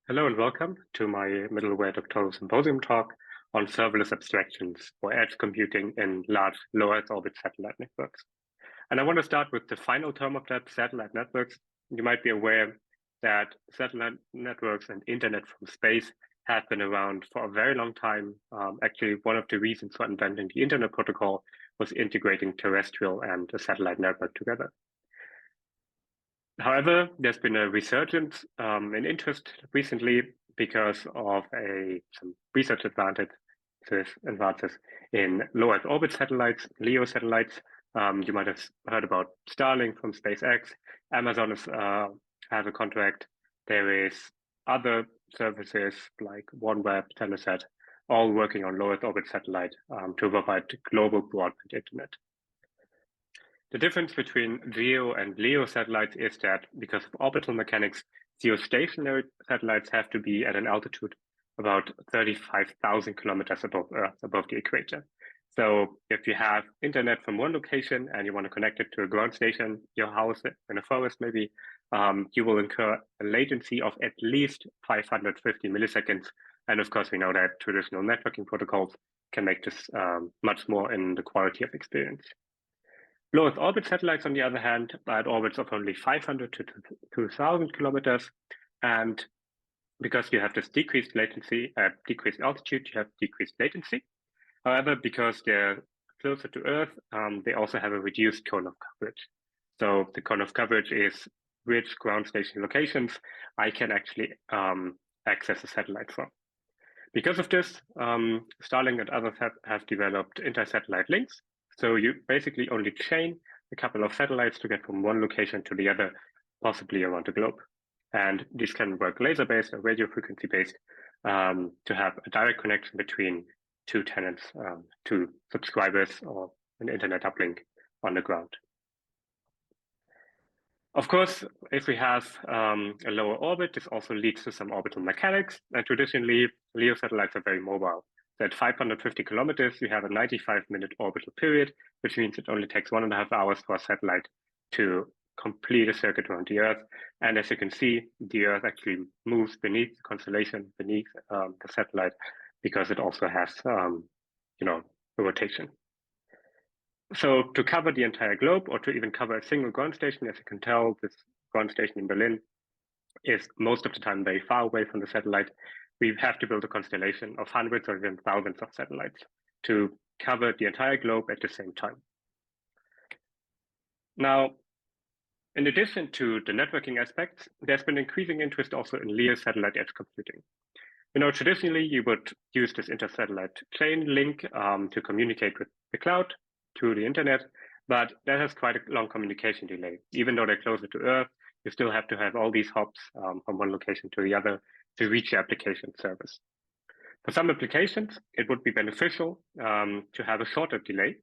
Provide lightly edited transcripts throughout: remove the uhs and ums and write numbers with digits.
Hello and welcome to my Middleware Doctoral Symposium talk on serverless abstractions for edge computing in large low Earth orbit satellite networks. And I want to start with the final term of that, satellite networks. You might be aware that satellite networks and internet from space have been around for a very long time. Actually, one of the reasons for inventing the internet protocol was integrating terrestrial and a satellite network together. However, there's been a resurgence in interest recently because of some research advances in low Earth orbit satellites, LEO satellites. You might have heard about Starlink from SpaceX. Amazon has a contract. There is other services like OneWeb, Telesat, all working on low Earth orbit satellite to provide global broadband internet. The difference between GEO and LEO satellites is that because of orbital mechanics, geostationary satellites have to be at an altitude about 35,000 kilometers above Earth, above the equator. So if you have internet from one location and you want to connect it to a ground station, your house in a forest maybe, you will incur a latency of at least 550 milliseconds. And of course, we know that traditional networking protocols can make this much more in the quality of experience. Low Earth orbit satellites, on the other hand, are at orbits of only 500 to 2,000 kilometers. And because you have this decreased latency, decreased altitude, you have decreased latency. However, because they're closer to Earth, they also have a reduced cone of coverage. So the cone of coverage is which ground station locations I can actually access a satellite from. Because of this, Starlink and others have developed inter-satellite links. So you basically only chain a couple of satellites to get from one location to the other, possibly around the globe. And these can work laser-based or radio frequency-based to have a direct connection between two tenants, two subscribers, or an internet uplink on the ground. Of course, if we have a lower orbit, this also leads to some orbital mechanics. And traditionally, LEO satellites are very mobile. So at 550 kilometers, you have a 95-minute orbital period, which means it only takes 1.5 hours for a satellite to complete a circuit around the Earth. And as you can see, the Earth actually moves beneath the constellation, beneath the satellite, because it also has, a rotation. So to cover the entire globe, or to even cover a single ground station, as you can tell, this ground station in Berlin is most of the time very far away from the satellite. We have to build a constellation of hundreds or even thousands of satellites to cover the entire globe at the same time. Now, in addition to the networking aspects, there's been increasing interest also in LEO satellite edge computing. Traditionally, you would use this inter-satellite chain link to communicate with the cloud, to the internet, but that has quite a long communication delay. Even though they're closer to Earth, you still have to have all these hops from one location to the other to reach the application service. For some applications, it would be beneficial to have a shorter delay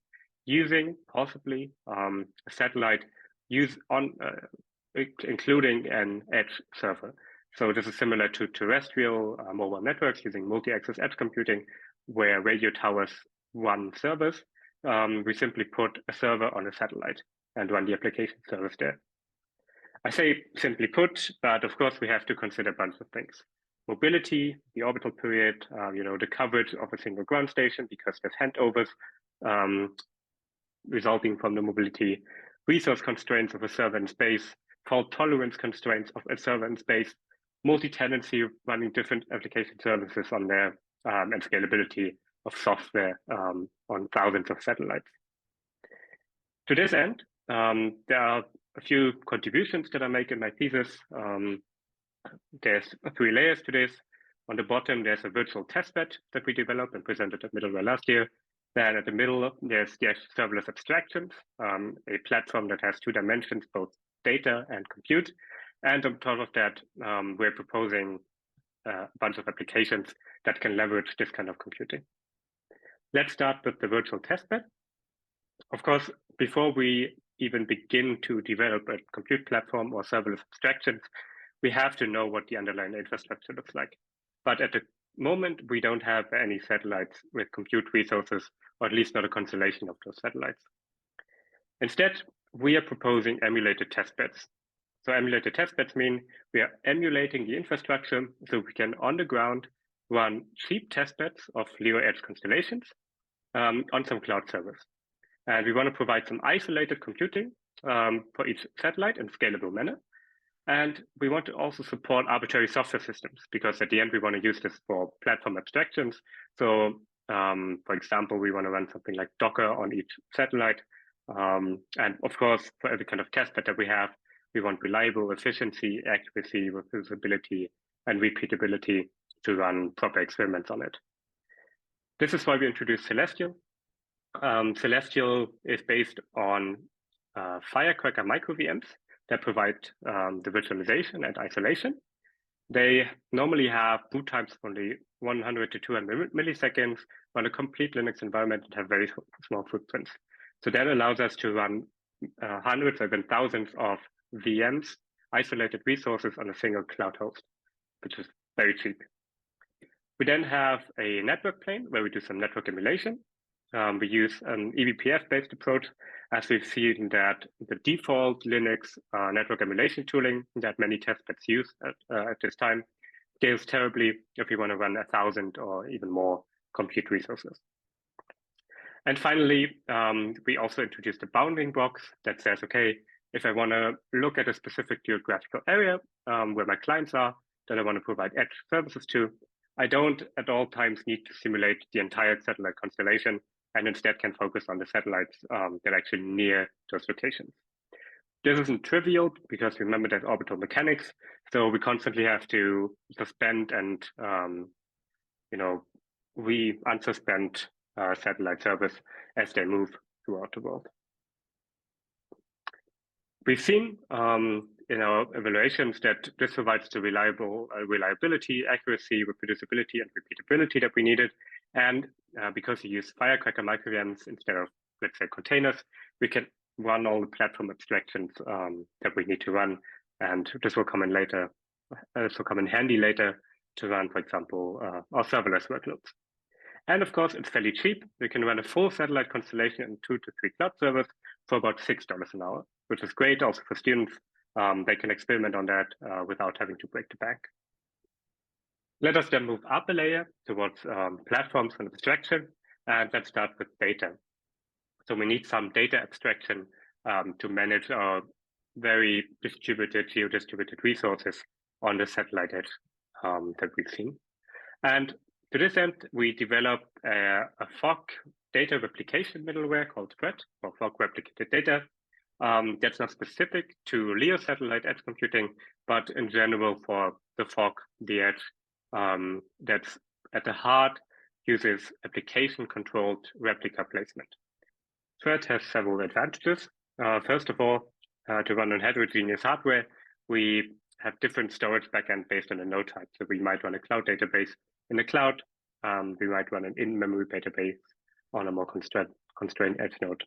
using possibly a satellite including an edge server. So this is similar to terrestrial mobile networks using multi-access edge computing, where radio towers run servers. We simply put a server on a satellite and run the application service there. I say simply put, but of course we have to consider a bunch of things. Mobility, the orbital period, the coverage of a single ground station because there's handovers resulting from the mobility, resource constraints of a server in space, fault tolerance constraints of a server in space, multi-tenancy running different application services on there, and scalability of software on thousands of satellites. To this end, there are a few contributions that I make in my thesis. There's 3 layers to this. On the bottom, there's a virtual testbed that we developed and presented at Middleware last year. Then at the middle, there's the serverless abstractions, a platform that has 2 dimensions, both data and compute. And on top of that, we're proposing a bunch of applications that can leverage this kind of computing. Let's start with the virtual testbed. Of course, before we even begin to develop a compute platform or serverless abstractions, we have to know what the underlying infrastructure looks like. But at the moment, we don't have any satellites with compute resources, or at least not a constellation of those satellites. Instead, we are proposing emulated testbeds. So emulated testbeds mean we are emulating the infrastructure so we can on the ground run cheap testbeds of Leo edge constellations on some cloud servers. And we want to provide some isolated computing for each satellite in scalable manner. And we want to also support arbitrary software systems, because at the end, we want to use this for platform abstractions. So, for example, we want to run something like Docker on each satellite. And of course, for every kind of testbed that we have, we want reliable efficiency, accuracy, reproducibility, and repeatability to run proper experiments on it. This is why we introduced Celestial. Celestial is based on Firecracker micro VMs that provide the virtualization and isolation. They normally have boot times of only 100 to 200 milliseconds, run a complete Linux environment, and have very small footprints. So that allows us to run hundreds or even thousands of VMs, isolated resources on a single cloud host, which is very cheap. We then have a network plane where we do some network emulation. We use an eBPF-based approach, as we've seen that the default Linux network emulation tooling that many testbeds use at this time scales terribly if you want to run 1,000 or even more compute resources. And finally, we also introduced a bounding box that says, okay, if I want to look at a specific geographical area where my clients are, that I want to provide edge services to, I don't at all times need to simulate the entire satellite constellation, and instead can focus on the satellites that are actually near those locations. This isn't trivial, because remember there's orbital mechanics, so we constantly have to suspend and unsuspend satellite service as they move throughout the world. We've seen in our evaluations that this provides the reliability, accuracy, reproducibility, and repeatability that we needed. And because we use Firecracker micro VMs instead of, let's say, containers, we can run all the platform abstractions that we need to run. And this will come in later. This will come in handy later to run, for example, our serverless workloads. And of course, it's fairly cheap. We can run a full satellite constellation in 2 to 3 cloud servers for about $6 an hour, which is great also for students. They can experiment on that without having to break the bank. Let us then move up a layer towards platforms and abstraction, and let's start with data. So we need some data abstraction to manage our very distributed, geo-distributed resources on the satellite edge that we've seen. And to this end, we developed a FOG data replication middleware called FRED, or FOG replicated data. That's not specific to LEO satellite edge computing, but in general for the FOG, the edge that's at the heart uses application-controlled replica placement. FRED has several advantages. First of all, to run on heterogeneous hardware, we have different storage backend based on a node type. So we might run a cloud database in the cloud. We might run an in-memory database on a more constrained edge node.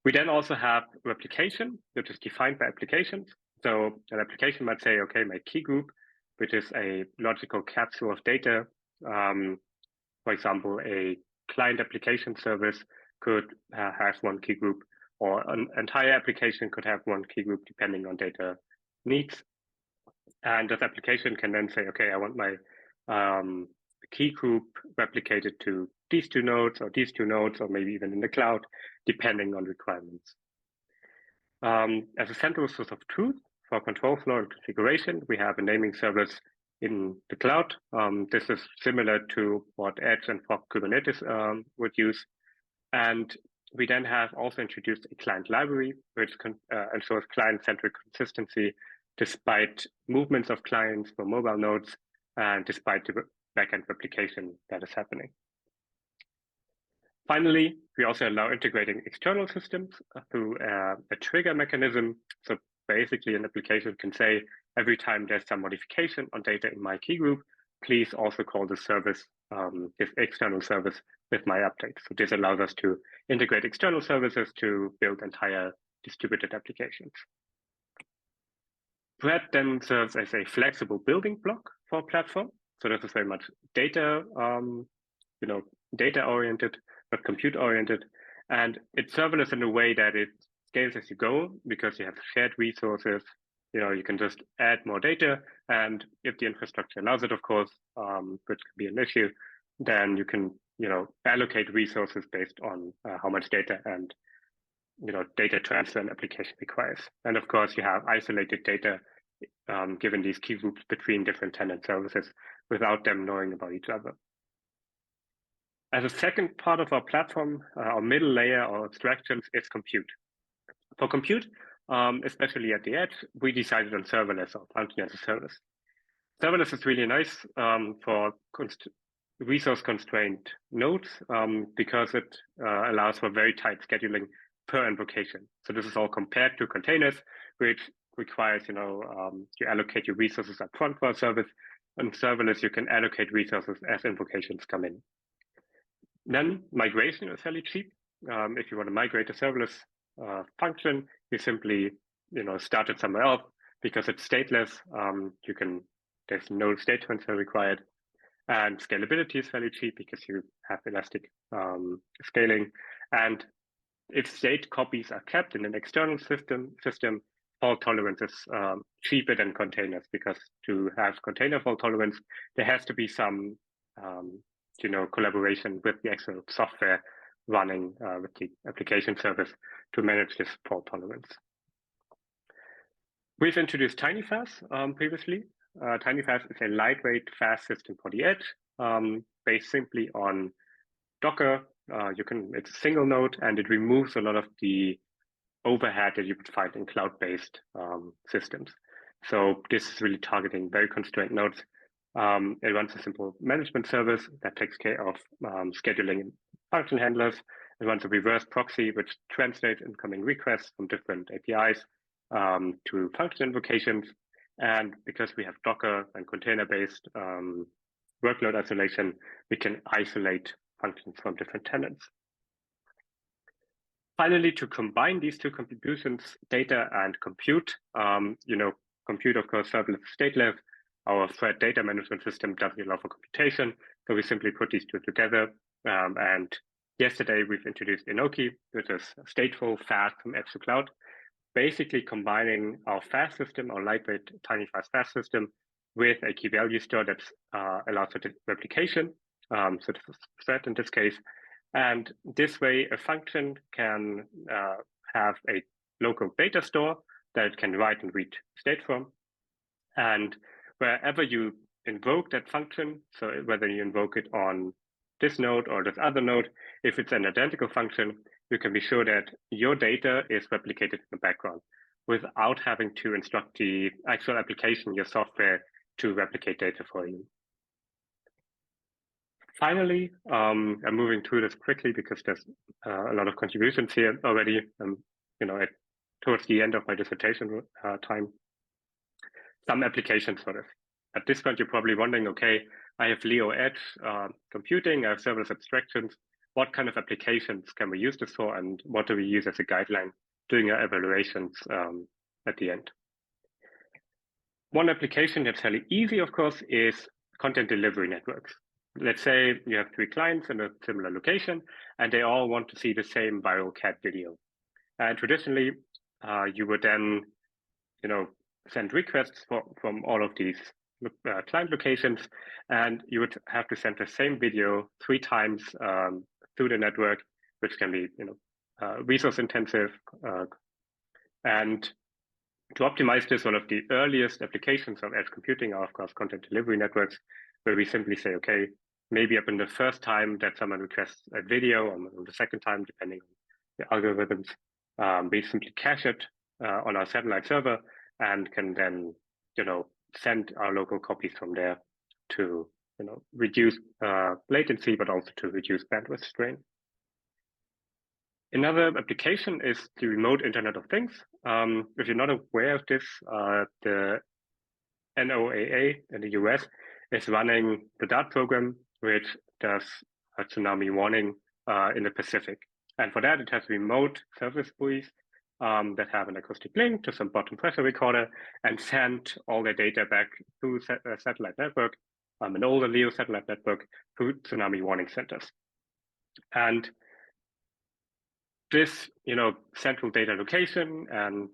We then also have replication, which is defined by applications. So an application might say, okay, my key group, which is a logical capsule of data. For example, a client application service could have one key group, or an entire application could have one key group depending on data needs. And that application can then say, okay, I want my key group replicated to these 2 nodes, or these 2 nodes, or maybe even in the cloud, depending on requirements. As a central source of truth for control flow and configuration, we have a naming service in the cloud. This is similar to what Edge and FOG Kubernetes would use. And we then have also introduced a client library, which ensures client-centric consistency despite movements of clients for mobile nodes and despite the backend replication that is happening. Finally, we also allow integrating external systems through a trigger mechanism. So basically, an application can say, every time there's some modification on data in my key group, please also call the service, this external service, with my update. So this allows us to integrate external services to build entire distributed applications. FRED then serves as a flexible building block for a platform. So this is very much data, data-oriented, but compute-oriented. And it's serverless in a way that it scales as you go, because you have shared resources, you can just add more data, and if the infrastructure allows it, of course, which could be an issue, then you can, allocate resources based on how much data and, data transfer an application requires. And of course, you have isolated data given these key groups between different tenant services without them knowing about each other. As a second part of our platform, our middle layer or abstractions is compute. For compute, especially at the edge, we decided on serverless or function as a service. Serverless is really nice for resource-constrained nodes because it allows for very tight scheduling per invocation. So this is all compared to containers, which requires, you allocate your resources up front for a service. And serverless, you can allocate resources as invocations come in. Then migration is fairly cheap. If you want to migrate a serverless function, you simply, start it somewhere else because it's stateless. There's no state transfer required, and scalability is fairly cheap because you have elastic scaling. And if state copies are kept in an external system, fault tolerance is cheaper than containers, because to have container fault tolerance, there has to be some collaboration with the actual software running with the application service to manage this fault tolerance. We've introduced TinyFast previously. TinyFast is a lightweight fast system for the edge, based simply on Docker. It's a single node, and it removes a lot of the overhead that you would find in cloud-based systems. So this is really targeting very constrained nodes. It runs a simple management service that takes care of scheduling and function handlers. It runs a reverse proxy, which translates incoming requests from different APIs to function invocations. And because we have Docker and container-based workload isolation, we can isolate functions from different tenants. Finally, to combine these two contributions, data and compute, compute, of course, serverless stateless. Our thread data management system doesn't allow for computation, so we simply put these two together. And yesterday, we've introduced Inoki, which is stateful, fast from edge to cloud, basically combining our fast system, our lightweight TinyFast fast system, with a key value store that allows for replication. So this is thread in this case. And this way, a function can have a local data store that it can write and read state from. And wherever you invoke that function, so whether you invoke it on this node or this other node, if it's an identical function, you can be sure that your data is replicated in the background without having to instruct the actual application, your software, to replicate data for you. Finally, I'm moving through this quickly because there's a lot of contributions here already, towards the end of my dissertation time. Some applications for this. At this point, you're probably wondering, okay, I have Leo Edge computing, I have serverless abstractions. What kind of applications can we use this for, and what do we use as a guideline doing our evaluations at the end? One application that's fairly easy, of course, is content delivery networks. Let's say you have 3 clients in a similar location, and they all want to see the same viral cat video. And traditionally, you would then, send requests from all of these client locations, and you would have to send the same video 3 times through the network, which can be, resource intensive. And to optimize this, one of the earliest applications of edge computing are, of course, content delivery networks, where we simply say, okay, maybe up in the first time that someone requests a video, or on the second time, depending on the algorithms, we simply cache it on our satellite server and can then, send our local copies from there to, reduce latency, but also to reduce bandwidth strain. Another application is the remote Internet of Things. If you're not aware of this, the NOAA in the US is running the DART program, which does a tsunami warning in the Pacific. And for that, it has remote service buoys that have an acoustic link to some bottom pressure recorder and send all their data back through a satellite network, an older LEO satellite network, through tsunami warning centers. And this, central data location and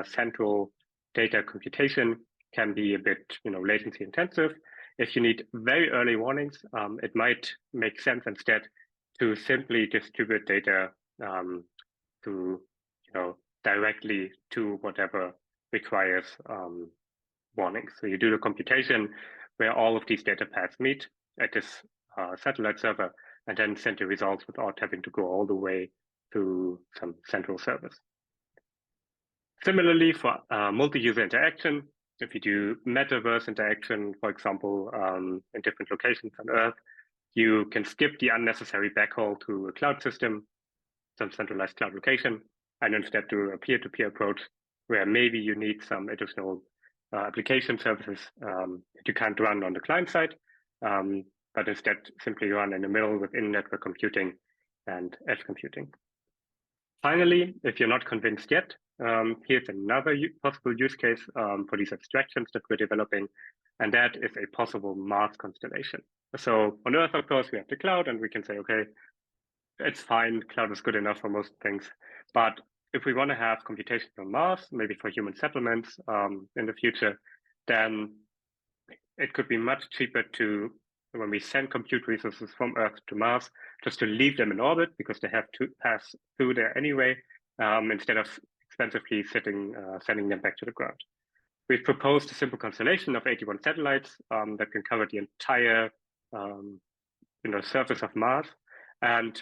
central data computation can be a bit, latency intensive. If you need very early warnings, it might make sense instead to simply distribute data to, directly to whatever requires warnings. So you do the computation where all of these data paths meet at this satellite server, and then send the results without having to go all the way to some central service. Similarly, for multi-user interaction, if you do metaverse interaction, for example, in different locations on Earth, you can skip the unnecessary backhaul to a cloud system, some centralized cloud location, and instead do a peer-to-peer approach where maybe you need some additional application services that you can't run on the client side, but instead simply run in the middle with in-network computing and edge computing. Finally, if you're not convinced yet, here's another possible use case for these abstractions that we're developing, and that is a possible Mars constellation. So on Earth, of course, we have the cloud, and we can say, okay, it's fine, cloud is good enough for most things. But if we want to have computation on Mars, maybe for human settlements in the future, then it could be much cheaper to, when we send compute resources from Earth to Mars, just to leave them in orbit because they have to pass through there anyway, instead of expensively sending them back to the ground. We've proposed a simple constellation of 81 satellites that can cover the entire surface of Mars. And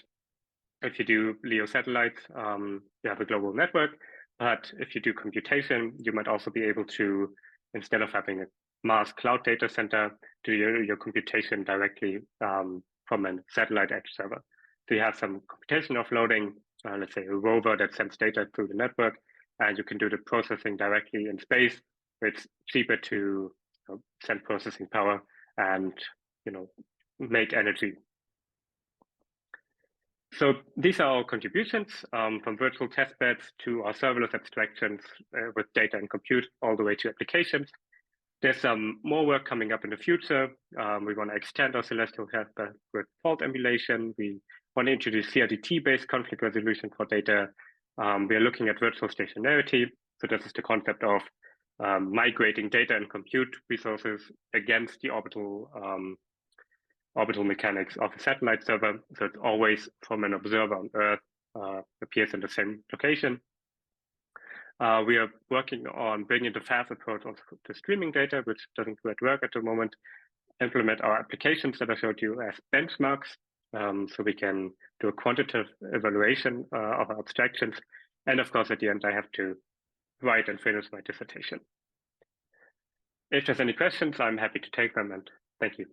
if you do LEO satellites, you have a global network. But if you do computation, you might also be able to, instead of having a Mars cloud data center, do your computation directly from a satellite edge server. So you have some computation offloading, let's say a rover that sends data through the network, and you can do the processing directly in space. It's cheaper to send processing power and make energy. So these are our contributions from virtual testbeds to our serverless abstractions with data and compute all the way to applications. There's some more work coming up in the future. We want to extend our Celestial testbed with fault emulation. We want to introduce CRDT-based conflict resolution for data. We are looking at virtual stationarity. So this is the concept of migrating data and compute resources against the orbital mechanics of a satellite server. So it's always from an observer on Earth, appears in the same location. We are working on bringing the fast approach also to streaming data, which doesn't quite work at the moment. Implement our applications that I showed you as benchmarks, so we can do a quantitative evaluation of our abstractions. And of course, at the end, I have to write and finish my dissertation. If there's any questions, I'm happy to take them, and thank you.